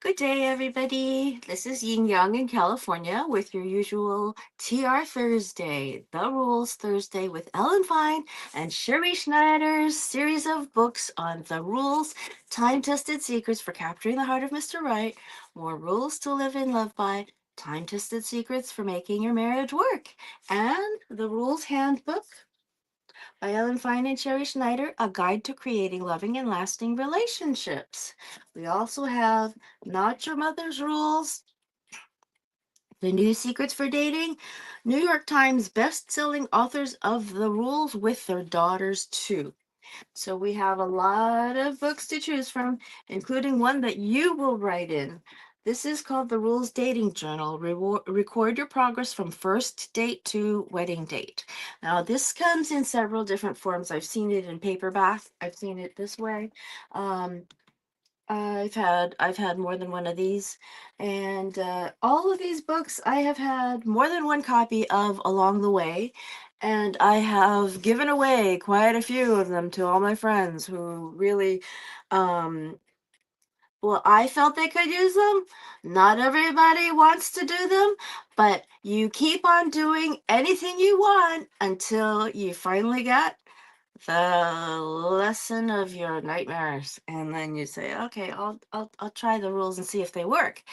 Good day, everybody. This is Yin Yang in California with your usual TR Thursday, The Rules Thursday with Ellen Fein and Sherrie Schneider's series of books on the rules, time-tested secrets for capturing the heart of Mr. Right, more rules to live and love by, time-tested secrets for making your marriage work, and the Rules Handbook by Ellen Fein and Sherrie Schneider, a guide to creating loving and lasting relationships. We also have Not Your Mother's Rules, The New Secrets for Dating, New York Times best-selling authors of the rules with their daughters too. So we have a lot of books to choose from, including one that you will write in. This is called the Rules Dating Journal. Record your progress from first date to wedding date. Now, this comes in several different forms. I've seen it in paperback. I've seen it this way. Um, I've had more than one of these, and all of these books I have had more than one copy of along the way, and I have given away quite a few of them to all my friends who really, um, well, I felt they could use them. Not everybody wants to do them, but you keep on doing anything you want until you finally get the lesson of your nightmares, and then you say, okay, I'll try the rules and see if they work.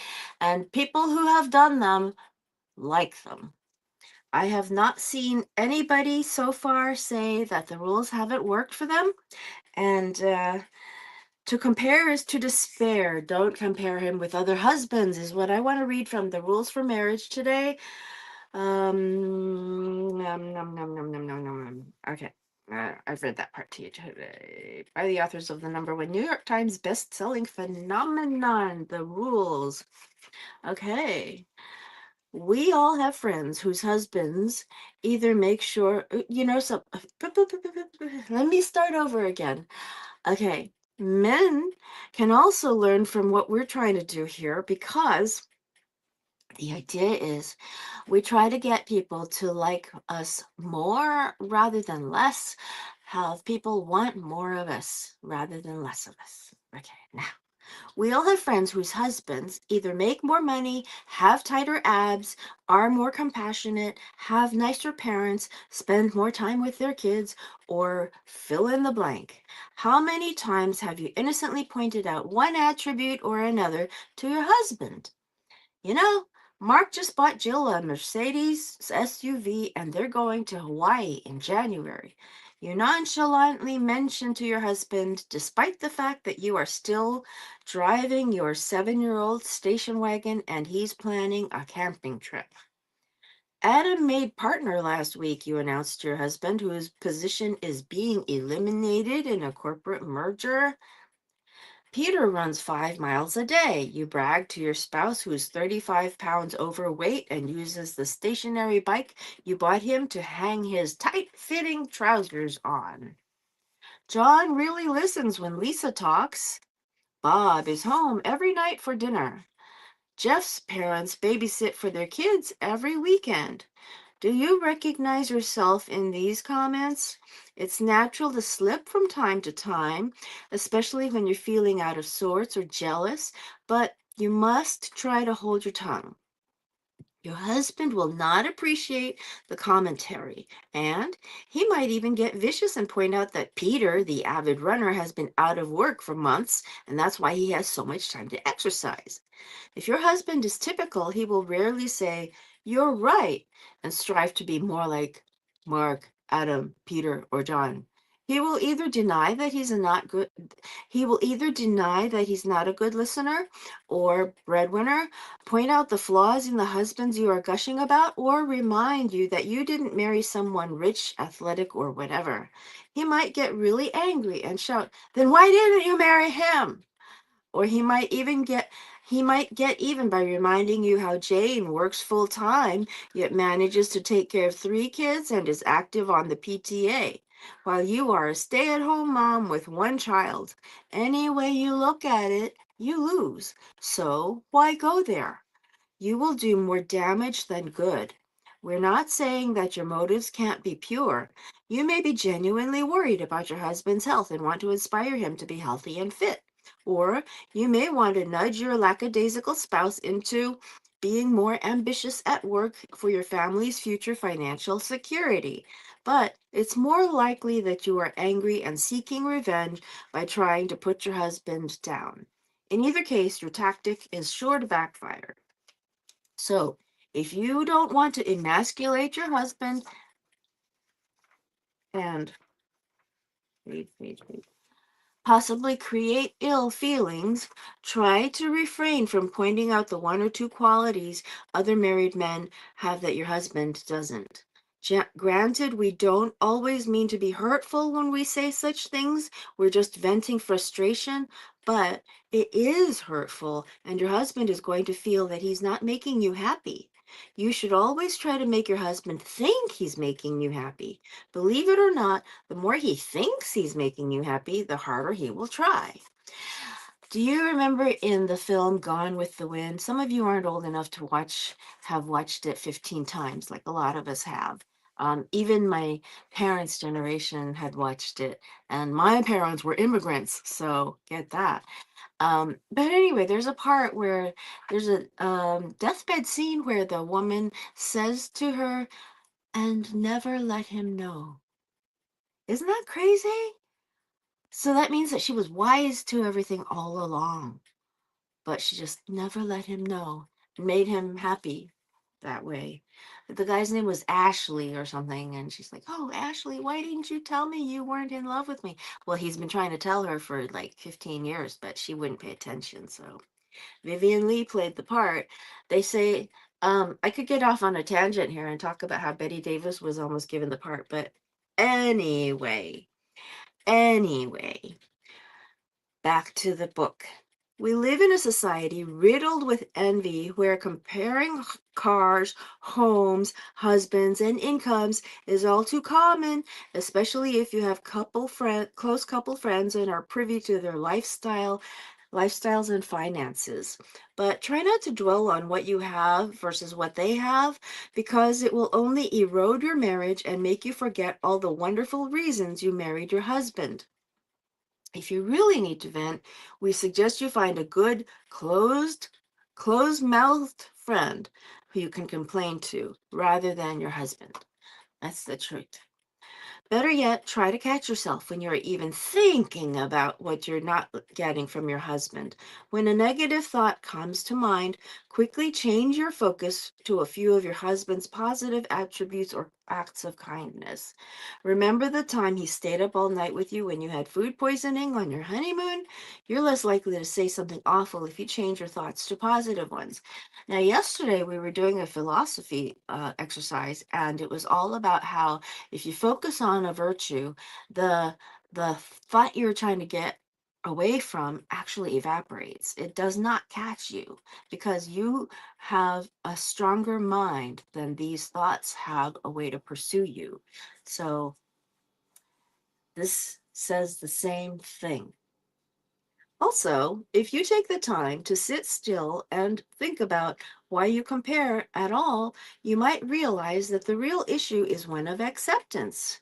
And people who have done them like them. I have not seen anybody so far say that the rules haven't worked for them, and to compare is to despair. Don't compare him with other husbands is what I want to read from the Rules for Marriage today. Okay. I've read that part to you today. By the authors of the number one New York Times best-selling phenomenon, The Rules. Okay. We all have friends whose husbands either make sure, so let me start over again. Okay. Men can also learn from what we're trying to do here because the idea is we try to get people to like us more rather than less, have people want more of us rather than less of us. Okay, now we all have friends whose husbands either make more money, have tighter abs, are more compassionate, have nicer parents, spend more time with their kids, or fill in the blank. How many times have you innocently pointed out one attribute or another to your husband? You know, Mark just bought Jill a Mercedes SUV and they're going to Hawaii in January. You nonchalantly mention to your husband, despite the fact that you are still driving your 7-year-old station wagon and he's planning a camping trip. Adam made partner last week, you announced to your husband, whose position is being eliminated in a corporate merger. Peter runs 5 miles a day. You brag to your spouse who is 35 pounds overweight and uses the stationary bike you bought him to hang his tight-fitting trousers on. John really listens when Lisa talks. Bob is home every night for dinner. Jeff's parents babysit for their kids every weekend. Do you recognize yourself in these comments? It's natural to slip from time to time, especially when you're feeling out of sorts or jealous, but you must try to hold your tongue. Your husband will not appreciate the commentary, and he might even get vicious and point out that Peter, the avid runner, has been out of work for months, and that's why he has so much time to exercise. If your husband is typical, he will rarely say, "You're right," and strive to be more like Mark, Adam, Peter, or John. He will either deny that he's not a good listener or breadwinner, point out the flaws in the husbands you are gushing about, or remind you that you didn't marry someone rich, athletic, or whatever. He might get really angry and shout, "Then why didn't you marry him?" Or he might get even by reminding you how Jane works full time, yet manages to take care of 3 kids and is active on the PTA, while you are a stay-at-home mom with 1 child. Any way you look at it, you lose. So why go there? You will do more damage than good. We're not saying that your motives can't be pure. You may be genuinely worried about your husband's health and want to inspire him to be healthy and fit. Or you may want to nudge your lackadaisical spouse into being more ambitious at work for your family's future financial security. But it's more likely that you are angry and seeking revenge by trying to put your husband down. In either case, your tactic is sure to backfire. So, if you don't want to emasculate your husband and possibly create ill feelings, try to refrain from pointing out the one or two qualities other married men have that your husband doesn't. Granted, we don't always mean to be hurtful when we say such things. We're just venting frustration, but it is hurtful, and your husband is going to feel that he's not making you happy. You should always try to make your husband think he's making you happy. Believe it or not, the more he thinks he's making you happy, the harder he will try. Do you remember in the film Gone with the Wind? Some of you aren't old enough to have watched it 15 times, like a lot of us have. Even my parents' generation had watched it, and my parents were immigrants, so get that. But anyway, there's a part where there's a deathbed scene where the woman says to her, "And never let him know." Isn't that crazy? So that means that she was wise to everything all along, but she just never let him know, made him happy that way. The guy's name was Ashley or something, and she's like, "Oh, Ashley, why didn't you tell me you weren't in love with me?" Well, he's been trying to tell her for like 15 years, but she wouldn't pay attention. So Vivian Lee played the part. They say, I could get off on a tangent here and talk about how Betty Davis was almost given the part, but anyway, anyway, back to the book. We live in a society riddled with envy where comparing cars, homes, husbands, and incomes is all too common, especially if you have close couple friends and are privy to their lifestyles and finances. But try not to dwell on what you have versus what they have, because it will only erode your marriage and make you forget all the wonderful reasons you married your husband. If you really need to vent, we suggest you find a good closed-mouthed friend who you can complain to rather than your husband. That's the truth. Better yet, try to catch yourself when you're even thinking about what you're not getting from your husband. When a negative thought comes to mind, quickly change your focus to a few of your husband's positive attributes or acts of kindness. Remember the time he stayed up all night with you when you had food poisoning on your honeymoon? You're less likely to say something awful if you change your thoughts to positive ones. Now, yesterday we were doing a philosophy exercise, and it was all about how if you focus on a virtue, the the thought you're trying to get away from actually evaporates. It does not catch you because you have a stronger mind than these thoughts have a way to pursue you. So this says the same thing. Also, if you take the time to sit still and think about why you compare at all, you might realize that the real issue is one of acceptance.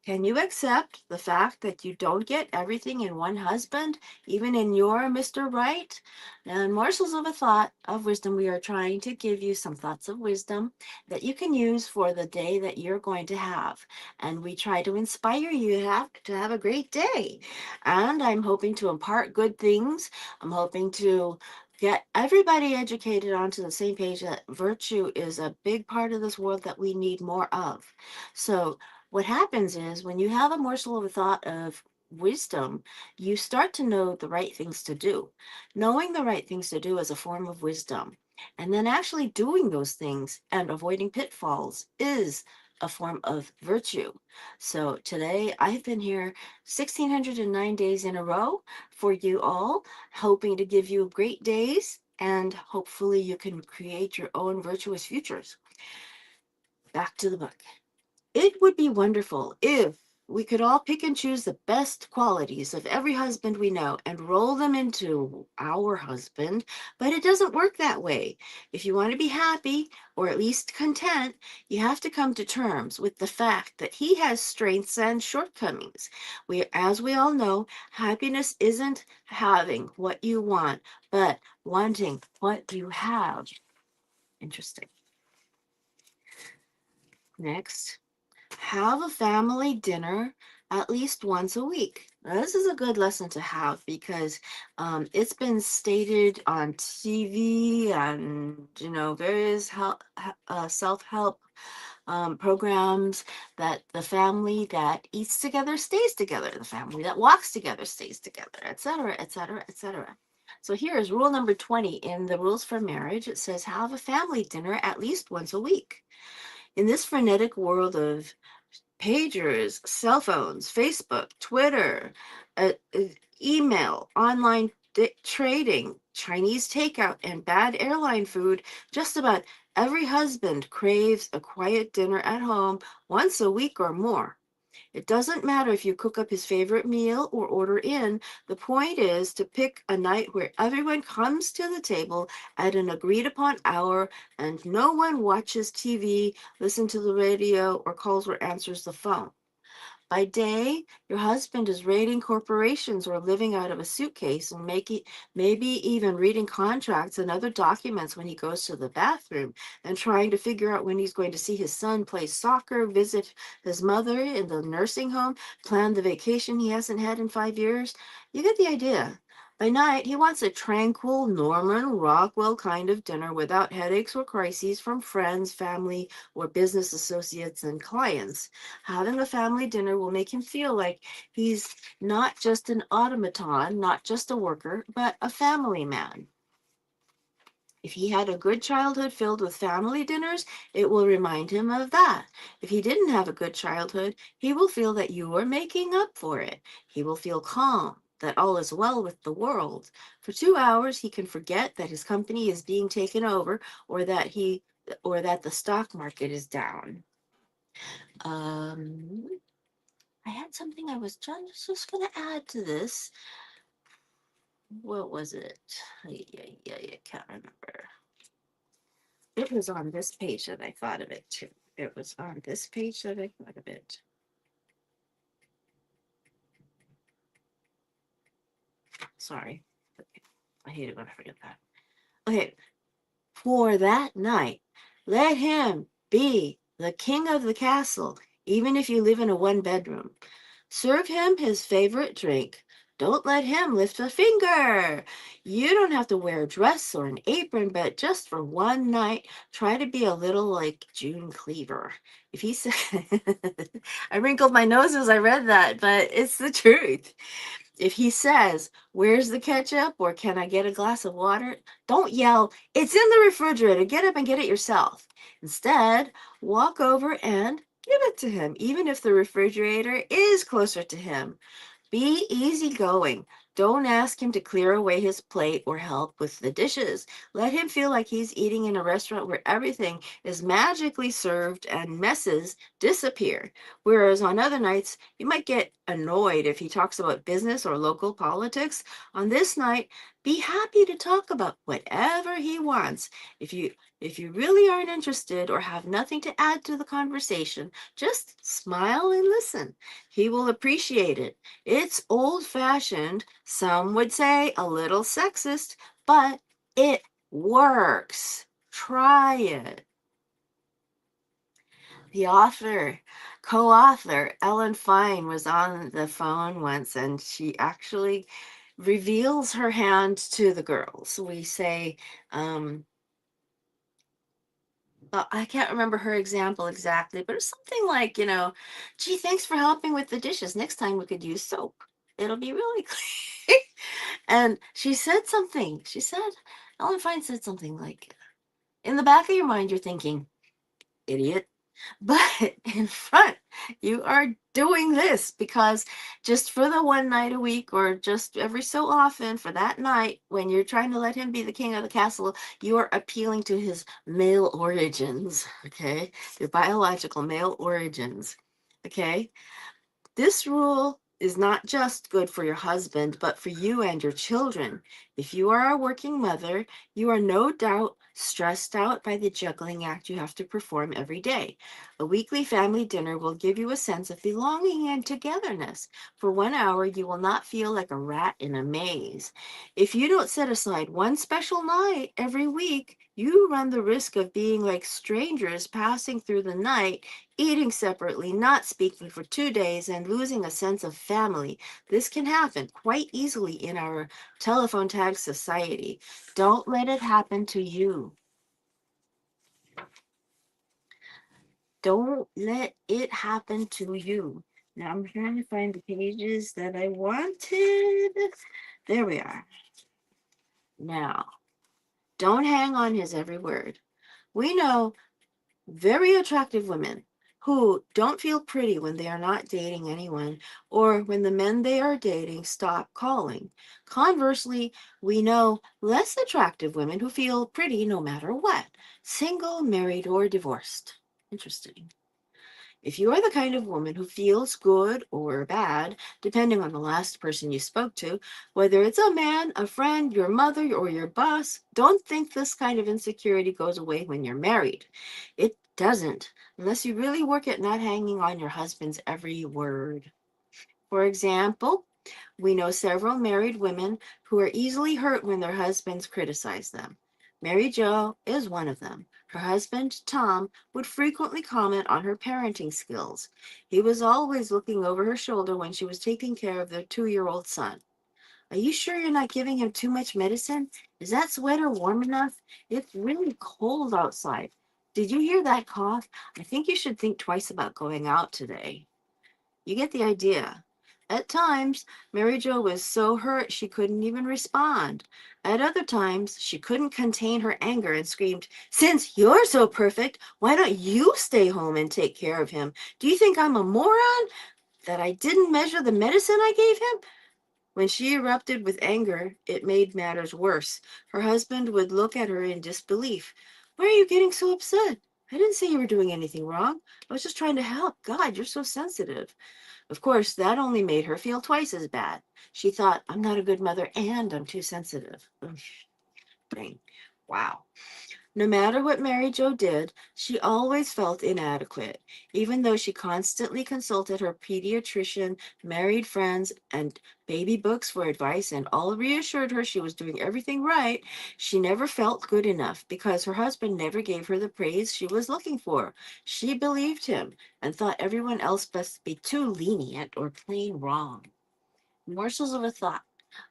Can you accept the fact that you don't get everything in one husband, even in your Mr. Right? Now, in morsels of a thought of wisdom, we are trying to give you some thoughts of wisdom that you can use for the day that you're going to have. And we try to inspire you to have a great day. And I'm hoping to impart good things. I'm hoping to get everybody educated onto the same page that virtue is a big part of this world that we need more of. So, what happens is when you have a morsel of a thought of wisdom, you start to know the right things to do. Knowing the right things to do is a form of wisdom. And then actually doing those things and avoiding pitfalls is a form of virtue. So today I've been here 1609 days in a row for you all, hoping to give you great days, and hopefully you can create your own virtuous futures. Back to the book. It would be wonderful if We could all pick and choose the best qualities of every husband we know and roll them into our husband, but it doesn't work that way. If you want to be happy, or at least content, you have to come to terms with the fact that he has strengths and shortcomings. As we all know, happiness isn't having what you want, but wanting what you have. Interesting. Next. Have a family dinner at least once a week. Now, this is a good lesson to have because it's been stated on TV and various self-help programs that the family that eats together stays together, the family that walks together stays together, etc., etc., etc. So here is rule number 20 in the rules for marriage. It says have a family dinner at least once a week. In this frenetic world of pagers, cell phones, Facebook, Twitter, email, online trading, Chinese takeout, and bad airline food, just about every husband craves a quiet dinner at home once a week or more. It doesn't matter if you cook up his favorite meal or order in. The point is to pick a night where everyone comes to the table at an agreed upon hour and no one watches TV, listens to the radio, or calls or answers the phone. By day, your husband is raiding corporations or living out of a suitcase and maybe even reading contracts and other documents when he goes to the bathroom and trying to figure out when he's going to see his son play soccer, visit his mother in the nursing home, plan the vacation he hasn't had in 5 years. You get the idea. By night, he wants a tranquil, Norman Rockwell kind of dinner without headaches or crises from friends, family, or business associates and clients. Having a family dinner will make him feel like he's not just an automaton, not just a worker, but a family man. If he had a good childhood filled with family dinners, it will remind him of that. If he didn't have a good childhood, he will feel that you are making up for it. He will feel calm, that all is well with the world. For 2 hours, he can forget that his company is being taken over or that the stock market is down. Um, I had something I was just going to add to this. What was it? I can't remember. It was on this page that I thought of it too. It was on this page that I thought of it. Sorry. Okay. I hate it when I forget that. Okay. For that night, let him be the king of the castle, even if you live in a one-bedroom. Serve him his favorite drink. Don't let him lift a finger. You don't have to wear a dress or an apron, but just for one night, try to be a little like June Cleaver. If he said, I wrinkled my nose as I read that, but it's the truth. If he says, "Where's the ketchup?" or "Can I get a glass of water?" don't yell, "It's in the refrigerator. Get up and get it yourself." Instead, walk over and give it to him, even if the refrigerator is closer to him. Be easygoing. Don't ask him to clear away his plate or help with the dishes. Let him feel like he's eating in a restaurant where everything is magically served and messes disappear. Whereas on other nights, you might get annoyed if he talks about business or local politics. On this night, be happy to talk about whatever he wants. If you really aren't interested or have nothing to add to the conversation, just smile and listen. He will appreciate it. It's old-fashioned, some would say a little sexist, but it works. Try it. The co-author, Ellen Fein, was on the phone once and she actually reveals her hand to the girls. We say, I can't remember her example exactly, but it's something like, gee, thanks for helping with the dishes. Next time we could use soap. It'll be really clean. And she said something. Ellen Fine said something like, in the back of your mind, you're thinking, idiot. But in front, you are doing this because just for the one night a week or just every so often for that night, when you're trying to let him be the king of the castle, you are appealing to his male origins, okay? Your biological male origins, okay? This rule is not just good for your husband, but for you and your children. If you are a working mother, you are no doubt stressed out by the juggling act you have to perform every day. A weekly family dinner will give you a sense of belonging and togetherness. For 1 hour, you will not feel like a rat in a maze. If you don't set aside one special night every week, you run the risk of being like strangers passing through the night, eating separately, not speaking for 2 days, and losing a sense of family. This can happen quite easily in our telephone tag society. Don't let it happen to you. Don't let it happen to you. Now I'm trying to find the pages that I wanted. There we are. Now, don't hang on his every word. We know very attractive women who don't feel pretty when they are not dating anyone or when the men they are dating stop calling. Conversely, we know less attractive women who feel pretty no matter what, single, married, or divorced. Interesting. If you are the kind of woman who feels good or bad, depending on the last person you spoke to, whether it's a man, a friend, your mother, or your boss, don't think this kind of insecurity goes away when you're married. It doesn't, unless you really work at not hanging on your husband's every word. For example, we know several married women who are easily hurt when their husbands criticize them. Mary Jo is one of them. Her husband, Tom, would frequently comment on her parenting skills. He was always looking over her shoulder when she was taking care of their 2-year-old son. Are you sure you're not giving him too much medicine? Is that sweater warm enough? It's really cold outside. Did you hear that cough? I think you should think twice about going out today. You get the idea. At times, Mary Jo was so hurt she couldn't even respond. At other times, she couldn't contain her anger and screamed, "Since you're so perfect, why don't you stay home and take care of him? Do you think I'm a moron that I didn't measure the medicine I gave him?" When she erupted with anger, it made matters worse. Her husband would look at her in disbelief. "Why are you getting so upset? I didn't say you were doing anything wrong. I was just trying to help. God, you're so sensitive." Of course, that only made her feel twice as bad. She thought, "I'm not a good mother and I'm too sensitive." Ugh, dang. Wow. No matter what Mary Jo did, she always felt inadequate. Even though she constantly consulted her pediatrician, married friends, and baby books for advice, and all reassured her she was doing everything right, she never felt good enough because her husband never gave her the praise she was looking for. She believed him and thought everyone else must be too lenient or plain wrong. Morsels of a thought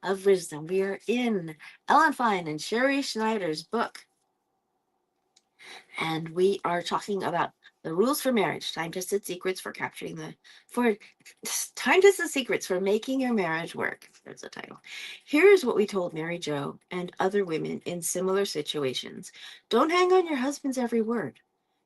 of wisdom. We are in Ellen Fein and Sherrie Schneider's book, and we are talking about the rules for marriage, time-tested secrets for capturing the for time-tested secrets for making your marriage work. There's the title. Here's what we told Mary Jo and other women in similar situations. Don't hang on your husband's every word.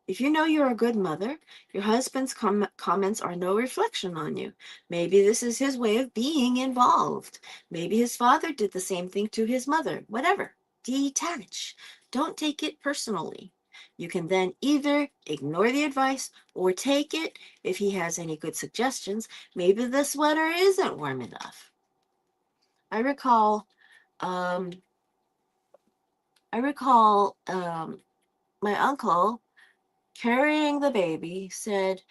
If you know you're a good mother, your husband's comments are no reflection on you. Maybe this is his way of being involved. Maybe his father did the same thing to his mother. Whatever. Detach. Don't take it personally. You can then either ignore the advice or take it if he has any good suggestions. Maybe the sweater isn't warm enough. I recall, um, my uncle carrying the baby said,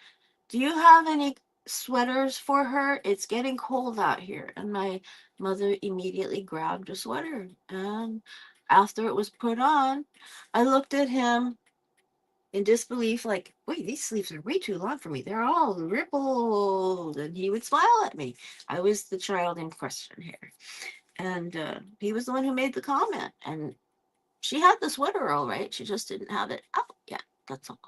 "Do you have any sweaters for her? It's getting cold out here." And my mother immediately grabbed a sweater. And after it was put on, I looked at him in disbelief, like, "Wait, these sleeves are way too long for me. They're all rippled." And he would smile at me. I was the child in question here. And he was the one who made the comment. And she had the sweater all right. She just didn't have it out yet. That's all.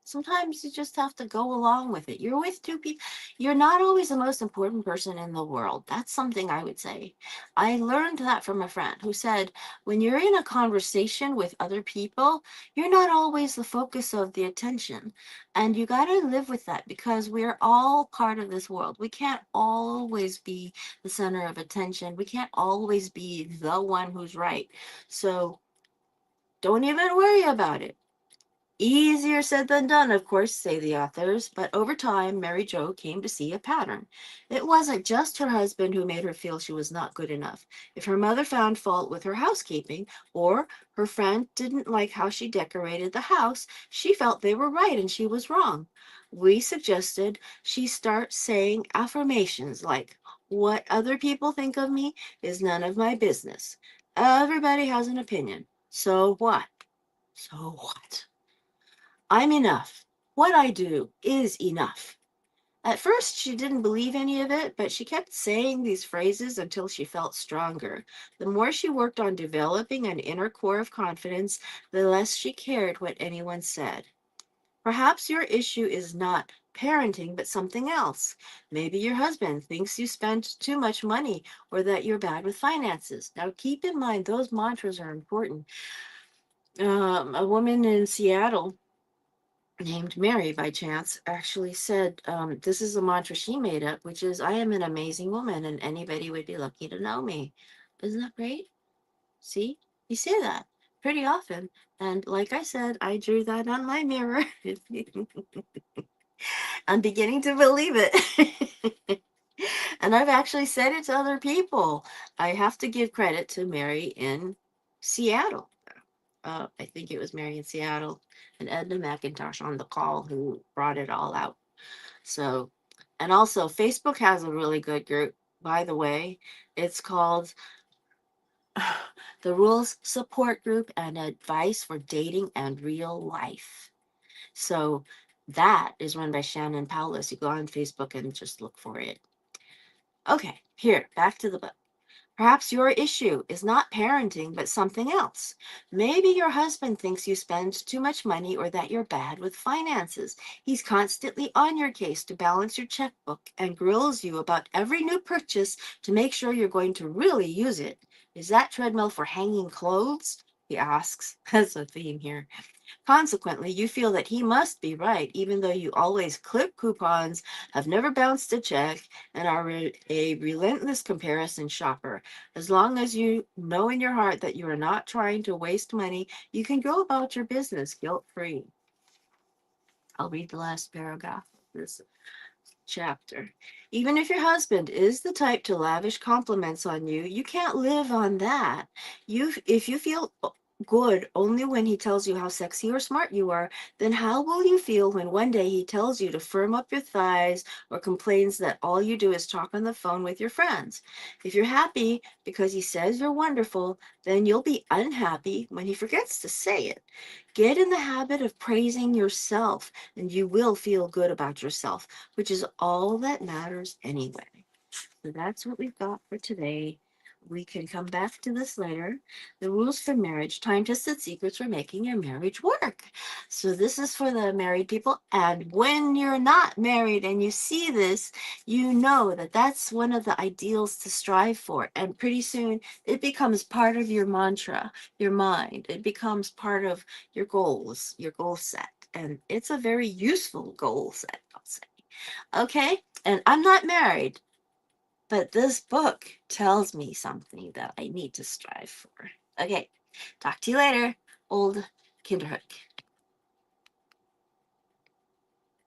Sometimes you just have to go along with it. You're with two people. You're not always the most important person in the world. That's something I would say. I learned that from a friend who said, when you're in a conversation with other people, you're not always the focus of the attention. And you got to live with that because we're all part of this world. We can't always be the center of attention. We can't always be the one who's right. So don't even worry about it. Easier said than done, of course, say the authors, but over time, Mary Jo came to see a pattern. It wasn't just her husband who made her feel she was not good enough. If her mother found fault with her housekeeping, or her friend didn't like how she decorated the house, she felt they were right and she was wrong. We suggested she start saying affirmations like, "What other people think of me is none of my business. Everybody has an opinion. So what? So what? I'm enough. What I do is enough." At first, she didn't believe any of it, but she kept saying these phrases until she felt stronger. The more she worked on developing an inner core of confidence, the less she cared what anyone said. Perhaps your issue is not parenting, but something else. Maybe your husband thinks you spend too much money or that you're bad with finances. Now, keep in mind, those mantras are important. A woman in Seattle named Mary by chance actually said, this is a mantra she made up, which is, "I am an amazing woman and anybody would be lucky to know me." Isn't that great? See, you say that pretty often. And like I said, I drew that on my mirror. I'm beginning to believe it. And I've actually said it to other people. I have to give credit to Mary in Seattle. I think it was Mary in Seattle and Edna McIntosh on the call who brought it all out. So, and also Facebook has a really good group, by the way. It's called the Rules Support Group and Advice for Dating and Real Life. So that is run by Shannon Paulus. You go on Facebook and just look for it. Okay, here, back to the book. Perhaps your issue is not parenting, but something else. Maybe your husband thinks you spend too much money or that you're bad with finances. He's constantly on your case to balance your checkbook and grills you about every new purchase to make sure you're going to really use it. Is that treadmill for hanging clothes? He asks. That's a theme here. Consequently, you feel that he must be right, even though you always clip coupons, have never bounced a check, and are a relentless comparison shopper. As long as you know in your heart that you are not trying to waste money, you can go about your business guilt-free. I'll read the last paragraph of this chapter. Even if your husband is the type to lavish compliments on you, you can't live on that. If you feel good only when he tells you how sexy or smart you are, then how will you feel when one day he tells you to firm up your thighs or complains that all you do is talk on the phone with your friends? If you're happy because he says you're wonderful, then you'll be unhappy when he forgets to say it. Get in the habit of praising yourself, and you will feel good about yourself, which is all that matters anyway. So that's what we've got for today. We can come back to this later. The rules for marriage, time-tested secrets for making your marriage work. So this is for the married people. And when you're not married and you see this, you know that that's one of the ideals to strive for. And pretty soon it becomes part of your mantra, your mind. It becomes part of your goal set. And it's a very useful goal set, I'll say. Okay, and I'm not married, but this book tells me something that I need to strive for. Okay, talk to you later, old Kinderhook.